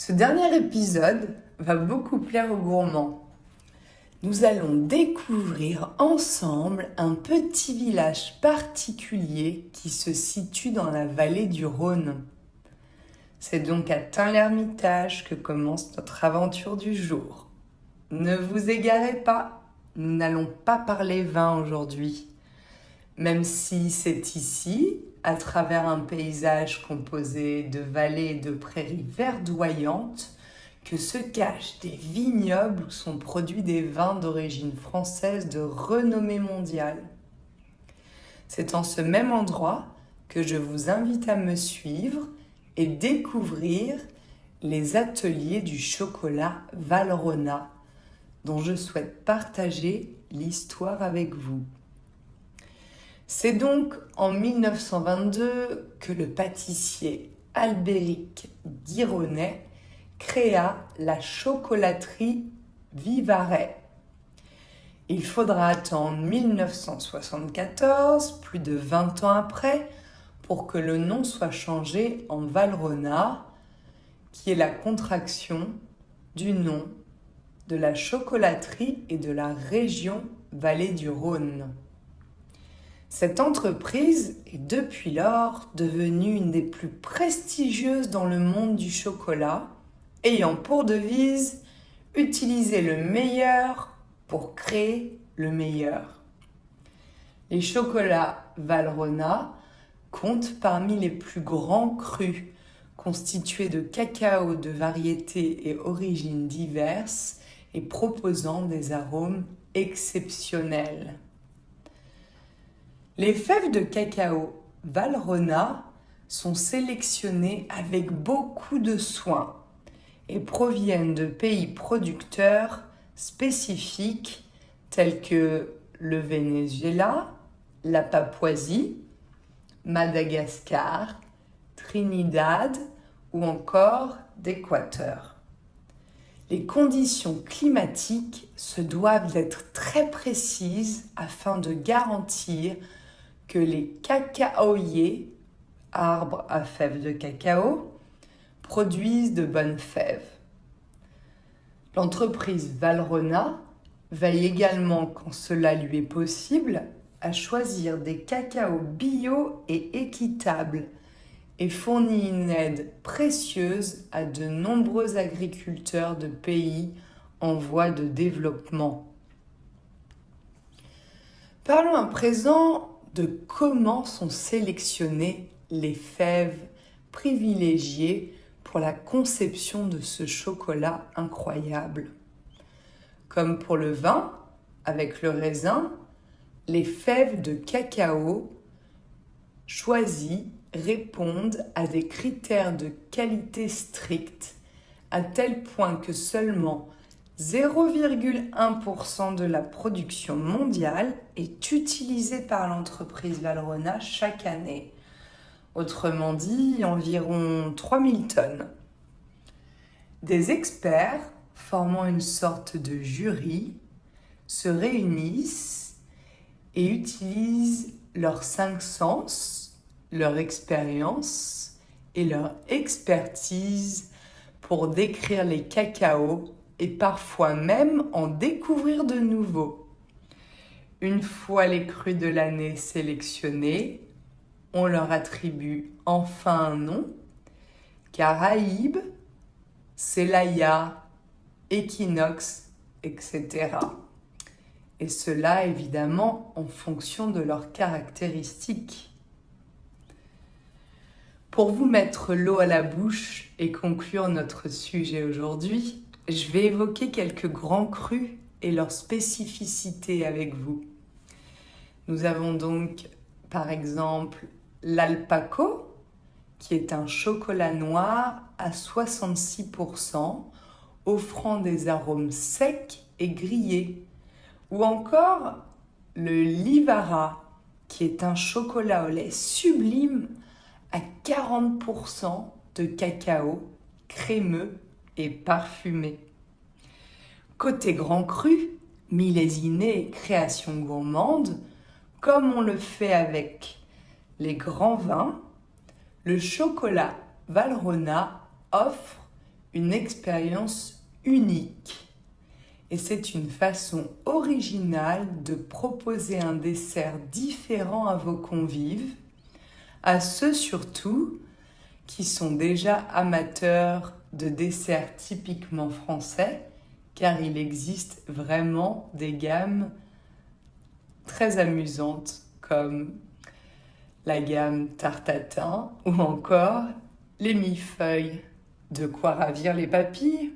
Ce dernier épisode va beaucoup plaire aux gourmands. Nous allons découvrir ensemble un petit village particulier qui se situe dans la vallée du Rhône. C'est donc à Tain-l'Hermitage que commence notre aventure du jour. Ne vous égarez pas, nous n'allons pas parler vin aujourd'hui. Même si c'est ici, à travers un paysage composé de vallées et de prairies verdoyantes, que se cachent des vignobles où sont produits des vins d'origine française de renommée mondiale. C'est en ce même endroit que je vous invite à me suivre et découvrir les ateliers du chocolat Valrhona, dont je souhaite partager l'histoire avec vous. C'est donc en 1922 que le pâtissier Albéric Guironnet créa la chocolaterie Vivarais. Il faudra attendre 1974, plus de 20 ans après, pour que le nom soit changé en Valrhona, qui est la contraction du nom de la chocolaterie et de la région Vallée du Rhône. Cette entreprise est depuis lors devenue une des plus prestigieuses dans le monde du chocolat, ayant pour devise « Utiliser le meilleur pour créer le meilleur ». Les chocolats Valrhona comptent parmi les plus grands crus, constitués de cacao de variétés et origines diverses et proposant des arômes exceptionnels. Les fèves de cacao Valrhona sont sélectionnées avec beaucoup de soin et proviennent de pays producteurs spécifiques tels que le Venezuela, la Papouasie, Madagascar, Trinidad ou encore d'Équateur. Les conditions climatiques se doivent d'être très précises afin de garantir que les cacaoyers, arbres à fèves de cacao, produisent de bonnes fèves. L'entreprise Valrhona veille également, quand cela lui est possible, à choisir des cacaos bio et équitables et fournit une aide précieuse à de nombreux agriculteurs de pays en voie de développement. Parlons à présent de comment sont sélectionnées les fèves privilégiées pour la conception de ce chocolat incroyable. Comme pour le vin, avec le raisin, les fèves de cacao choisies répondent à des critères de qualité stricts, à tel point que seulement 0,1% de la production mondiale est utilisée par l'entreprise Valrhona chaque année. Autrement dit, environ 3000 tonnes. Des experts, formant une sorte de jury, se réunissent et utilisent leurs 5 sens, leur expérience et leur expertise pour décrire les cacaos et parfois même en découvrir de nouveaux. Une fois les crus de l'année sélectionnés, on leur attribue enfin un nom: Caraïbes, Celaya, Équinoxe, etc. Et cela évidemment en fonction de leurs caractéristiques. Pour vous mettre l'eau à la bouche et conclure notre sujet aujourd'hui, je vais évoquer quelques grands crus et leurs spécificités avec vous. Nous avons donc par exemple l'Alpaco, qui est un chocolat noir à 66%, offrant des arômes secs et grillés. Ou encore le Livara, qui est un chocolat au lait sublime à 40% de cacao, crémeux et parfumé. Côté grand cru, millésiné et création gourmande, comme on le fait avec les grands vins, le chocolat Valrhona offre une expérience unique. Et c'est une façon originale de proposer un dessert différent à vos convives, à ceux surtout qui sont déjà amateurs de desserts typiquement français, car il existe vraiment des gammes très amusantes comme la gamme tarte tatin ou encore les millefeuilles. De quoi ravir les papilles.